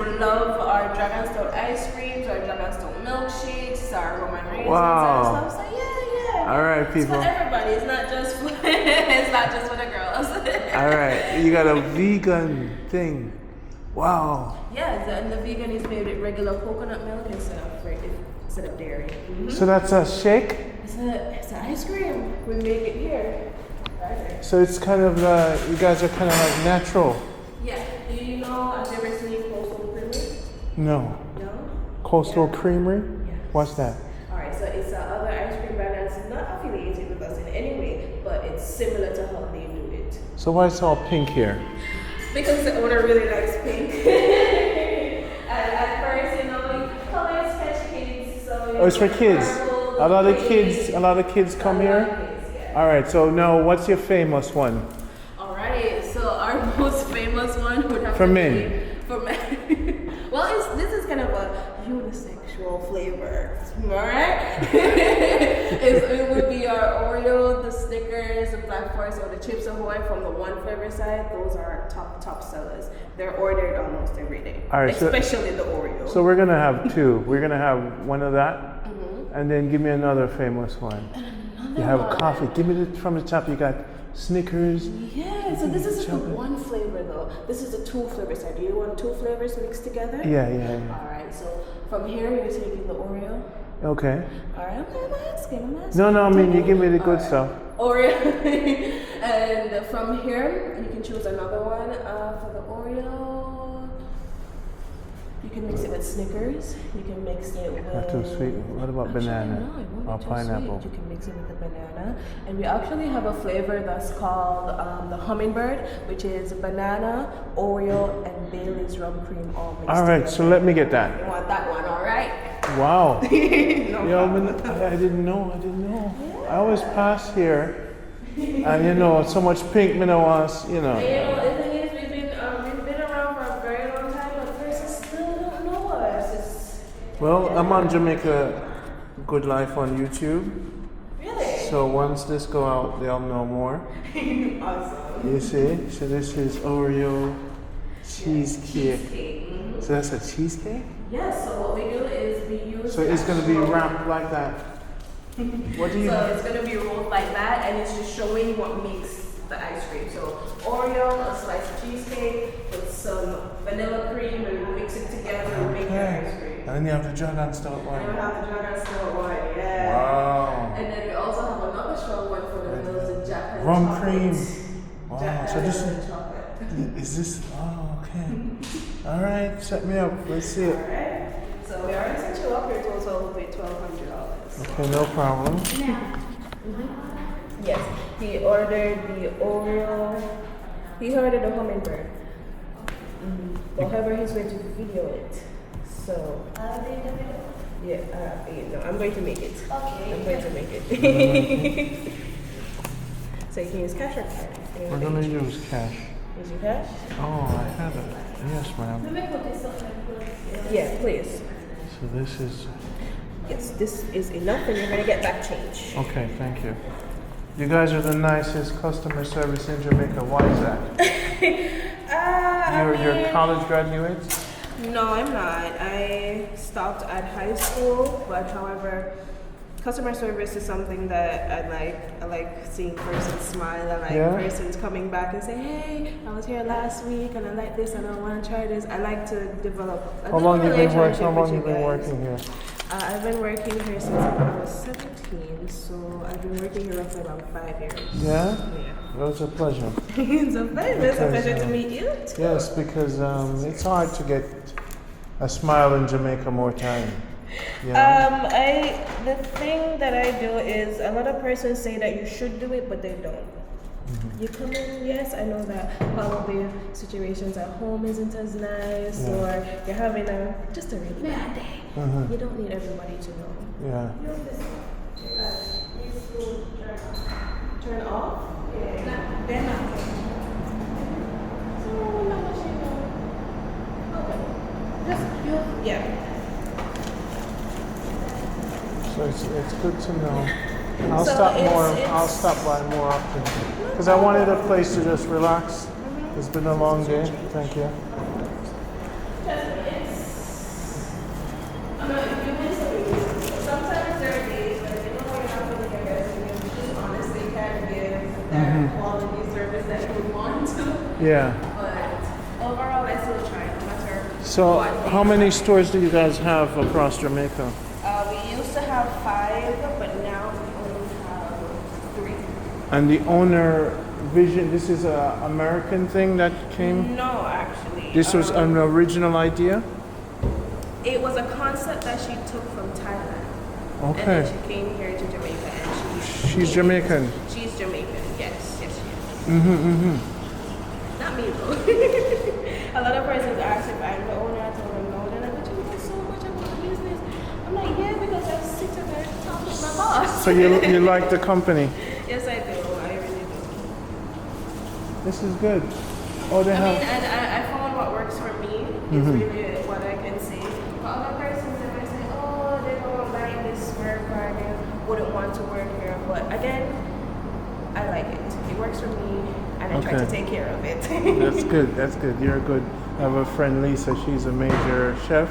Love our Dragon Stout ice creams, our Dragon Stout milkshakes, our Roman raisins Wow. and stuff. So yeah. All right, It's people. for everybody. It's not just for it's not just for the girls. All right, you got a vegan thing. Wow. Yeah, and the vegan is made with regular coconut milk instead of dairy. So that's a shake? It's an ice cream. We make it here. Right. So it's kind of, you guys are kind of like natural. Yeah. Do you know, have you ever seen Coastal Creamery? No. No? Coastal Creamery? Yeah. What's that? Alright, so it's another ice cream brand that's not affiliated with us in any way, but it's similar to how they do it. So why it's all pink here? Because the owner really likes pink. And at first, colors catch kids, so Oh, it's for kids. purple, A lot of green. kids come here? Kids, yeah. All right, so now what's your famous one? Alright, so our most famous one would have For to men. be for men. Well, this is kind of a unisexual flavor. Alright? It would be our Oreo, the Snickers, the Black Forest, or the Chips Ahoy from the one flavor side. Those are our top sellers. They're ordered almost every day. All right, especially the Oreo. So we're gonna have two. We're gonna have one of that, and then give me another famous one. You have coffee. Give me from the top. You got Snickers. Yeah, so this is the one flavor though. This is the two flavor side. Do you want two flavors mixed together? Yeah. Alright, so from here you're taking the Oreo. Okay. Alright, I'm asking. No, I mean you give me the good stuff. Oreo. And from here you can choose another one for the Oreo. You can mix it with Snickers. You can mix it with... Not too sweet. What about banana? No, it won't Or be too pineapple? sweet. You can mix it with the banana. And we actually have a flavor that's called the Hummingbird, which is banana, Oreo, and Bailey's rum cream all mixed All right, together. so let me get that. You want that one, all right? Wow. No Yo, problem. I didn't know. Yeah. I always pass here, and so much pink, me no want, And the thing is, we've been around for a very long time, but persons still don't know us. Well, I'm on Jamaica Good Life on YouTube. Really? So once this go out, they'll know more. Awesome. You see? So this is Oreo cheesecake. Cheesecake. So that's a cheesecake? Yes, so what we do is we use... So it's going to be wrapped like that. What do you... So it's going to be rolled like that, and it's just showing what makes the ice cream. So Oreo, a slice of cheesecake with some vanilla cream, and we mix it together and make your ice cream. And then you have the Dragon Stout And we one. have the Dragon Stout one, yeah. Wow. And then we also have another strong one for the girls, the Jack and Rum chocolate. cream. Wow. Jack So this and chocolate. is this? Oh, okay. All right, set me up. Let's see it. Alright. So we already set you up. Your total will be $1,200. Okay, no problem. Yes, he ordered the Oreo. He ordered the Hummingbird. However, he's going to video it. So. Yeah, no, I'm going to make it. Okay. I'm going to make it. So you can use cash or card. We're going to use cash. Use your cash? Oh, I have it. Yes, ma'am. Yeah, please. So this is... Yes, this is enough, and you're going to get back change. Okay, thank you. You guys are the nicest customer service in Jamaica. Why is that? You're college graduates? No, I'm not. I stopped at high school, but however, customer service is something that I like. I like seeing persons smile. I like persons coming back and say, hey, I was here last week and I like this and I want to try this. I like to develop a How long have you been guys. working here? I've been working here since I was 17, so I've been working here roughly about 5 years. Yeah? Yeah. Well, it's a pleasure. It's a pleasure. It's a pleasure to meet you too. Yes, because it's hard to get a smile in Jamaica more time. You know? The thing that I do is a lot of persons say that you should do it, but they don't. You come in, yes, I know that probably situations at home isn't as nice, or you're having just a really bad day. You don't need everybody to know. Yeah. Turn off? Yeah. They're not. So, not much you know. Okay. Just, yeah. So it's good to know. I'll So stop by more often because I wanted a place to just relax. It's been a long day. Thank you. Just Yeah. But overall, I still try no matter So, what. how many stores do you guys have across Jamaica? We used to have 5, but now we only have 3. And the owner vision, this is a American thing that came? No, actually. This was an original idea? It was a concept that she took from Thailand. And Okay. then she came here to Jamaica and She's Jamaican. She's Jamaican, yes, she is. Mm-hmm. Not me though. A lot of persons ask if I'm the owner. I told them no. They're like, but you make so much about the business. I'm like, yeah, because I sit at the top of my boss. So you like the company? Yes, I do. I really do. This is good. Oh, they I have. mean, and I found what works for me is really what I can see. For other persons, they might say, oh, they don't like this work or they wouldn't want to work here. But again, I like it. It works for me, and I try to Okay. take care of it. That's good. That's good. You're good. I have a friend, Lisa. She's a major chef.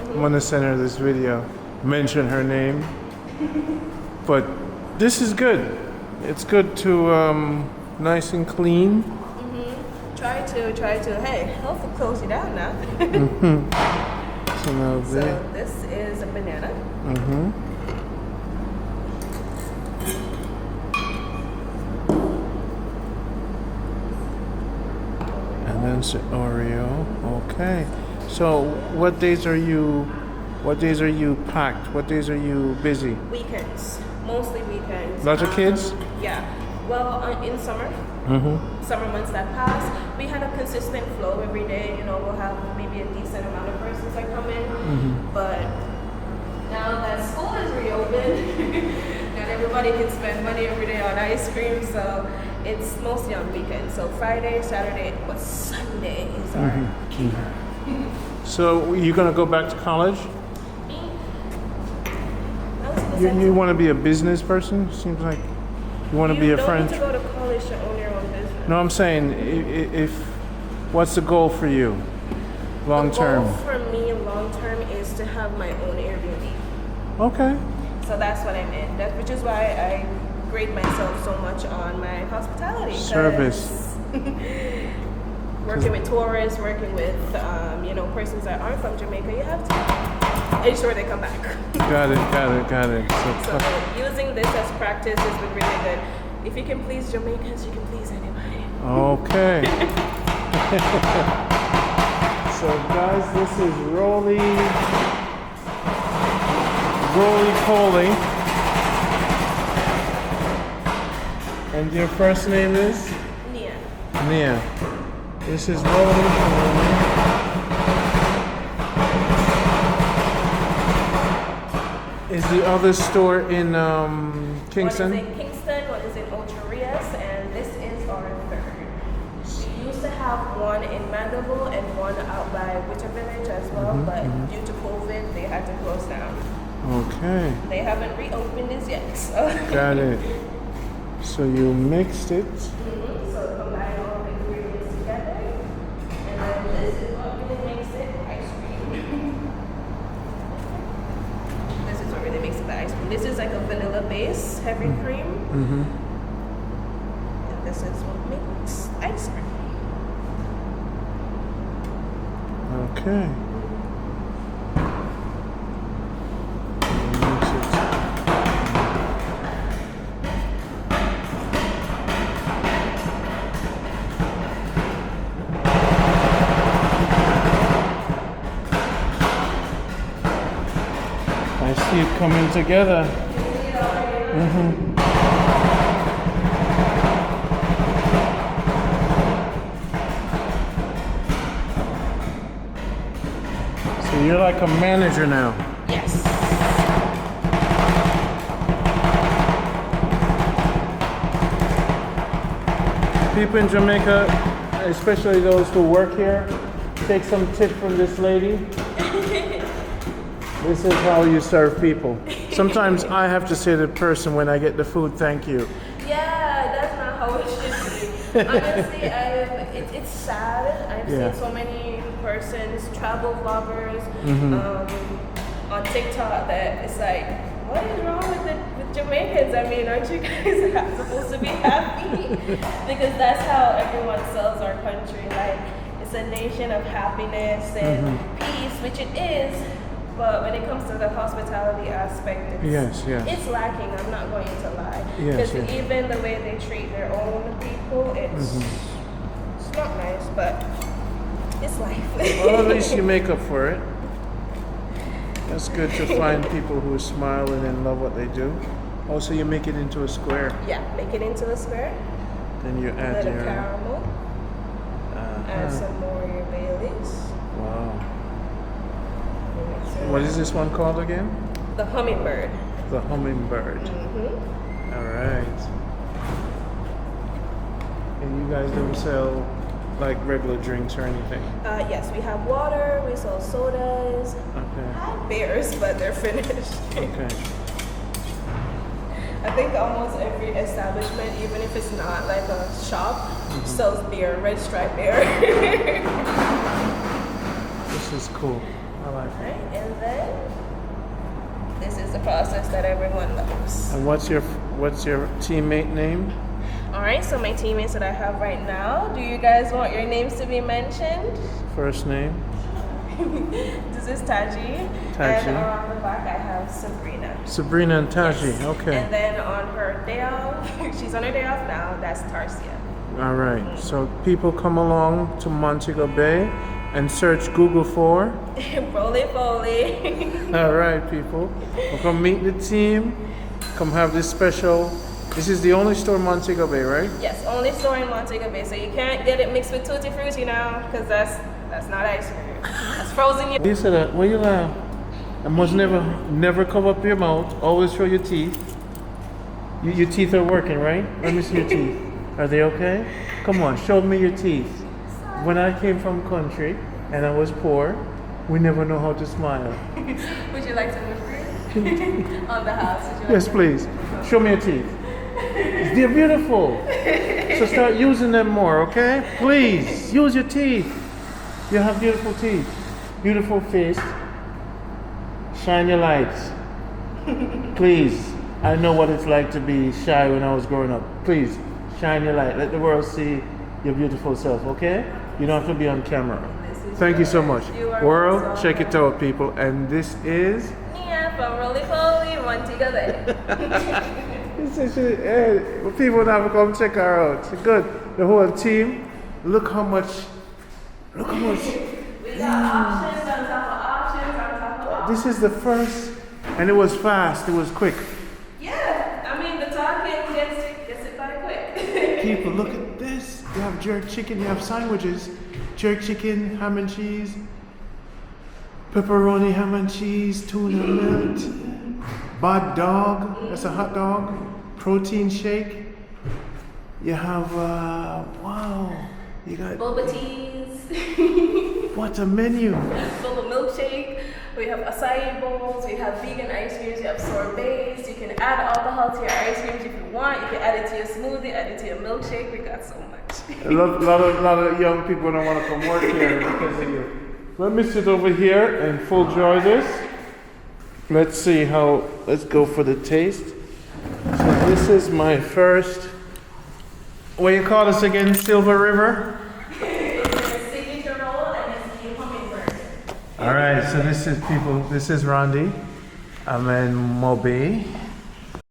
I'm gonna send her this video. Mention her name. But this is good. It's good to nice and clean. Try to. Hey, hopefully close it down now. So now So this is a banana. And then it's Oreo. Okay. So what days are you packed? What days are you busy? Weekends, mostly weekends. Lots of kids? Yeah. Well, in summer, summer months that pass, we had a consistent flow every day. You know, we'll have maybe a decent amount of persons that come in. But now that school is reopened, not everybody can spend money every day on ice cream, so it's mostly on weekends. So Friday, Saturday, but Sunday is our keeper. So you're gonna go back to college? Me? I was in the sense You want to be a business person? Seems like you want to be a friend. You don't need to go to college to own your own business. No, I'm saying if what's the goal for you, long term? The goal for me long term is to have my own Airbnb. Okay. So that's what I'm in. Which is why I grade myself so much on my hospitality. 'Cause Service. working with tourists, working with persons that aren't from Jamaica, you have to ensure they come back. Got it. So using this as practice has been really good. If you can please Jamaicans, you can please anybody. Okay. So guys, this is Roly Poly. And your first name is? Nia. Nia. This is Roly Poly. Is the other store in Kingston? One is in Kingston, one is in Ocharias, and this is our third. We used to have one in Mandeville and one out by Witcher Village as well, but due to COVID, they had to close down. Okay. They haven't reopened this yet. So. Got it. So you mixed it. So combine all the ingredients together, and then this is what really makes it ice cream. This is what really makes it the ice cream. This is like a vanilla base heavy cream. And this is what makes ice cream. Okay. Mix it. I see it coming together. So you're like a manager now. Yes. People in Jamaica, especially those who work here, take some tip from this lady. This is how you serve people. Sometimes I have to say to the person when I get the food, thank you. Yeah, that's not how it should be. Honestly, it's sad. I've Yeah. seen so many persons, travel vloggers, on TikTok that it's like what is wrong with Jamaicans? I mean, aren't you guys supposed to be happy? Because that's how everyone sells our country. Like, it's a nation of happiness and peace, which it is. But when it comes to the hospitality aspect, it's lacking. I'm not going to lie. Because even the way they treat their own people, it's not nice, but it's life. Well, at least you make up for it. That's good to find people who smile and love what they do. Also, you make it into a square. Yeah, make it into a square. Then you add Little your caramel. Add some more your Baileys. Wow. What is this one called again? The Hummingbird. The Hummingbird. All right. And you guys don't sell like regular drinks or anything? Yes, we have water, we sell sodas. Okay. I have beers, but they're finished. Okay. I think almost every establishment, even if it's not like a shop, sells beer, Red Stripe beer. This is cool. I like it. Right, and then this is the process that everyone loves. And what's your teammate name? All right, so my teammates that I have right now, do you guys want your names to be mentioned? First name? This is Taji. And on the back I have Sabrina. Sabrina and Taji, Yes. okay. And then on her day off, she's on her day off now, that's Tarsia. All right, so people come along to Montego Bay and search Google for? Roly-poly. All right, people. We'll come meet the team. Come have this special. This is the only store in Montego Bay, right? Yes, only store in Montego Bay. So you can't get it mixed with Tutti Frutti now, because that's not ice cream. That's frozen. You said that. Why you laugh? I must never cover up your mouth. Always show your teeth. Your teeth are working, right? Let me see your teeth. Are they okay? Come on, show me your teeth. When I came from country and I was poor, we never know how to smile. Would you like to move on the house? Yes, please. Show me your teeth. They're beautiful. So start using them more, okay? Please, use your teeth. You have beautiful teeth. Beautiful face. Shine your lights. Please. I know what it's like to be shy when I was growing up. Please, shine your light. Let the world see your beautiful self, okay? You don't have to be on camera. Thank you so much. World, check it out, people. And this is... Nia from Roly-poly, Montego Bay. People now come check her out. It's good. The whole team. Look how much. We got options on top of options on top of options. This is the first, and it was fast. It was quick. Yeah, I mean the talking gets it by quick. People, look at this. You have jerk chicken. You have sandwiches. Jerk chicken, ham and cheese, pepperoni, ham and cheese, tuna melt, bad dog. That's a hot dog. Protein shake. You have wow. You got boba teas. What a menu. Boba milkshake. We have acai bowls. We have vegan ice creams. We have sorbets. You can add alcohol to your ice creams if you want. You can add it to your smoothie. Add it to your milkshake. We got so much. A lot of young people don't want to come work here because of you. Let me sit over here and full enjoy this. Let's see how. Let's go for the taste. So this is my first. What do you call this again? Silver River? Signature roll and it's the Hummingbird. Alright, so this is people, this is Randy. I'm in Moby.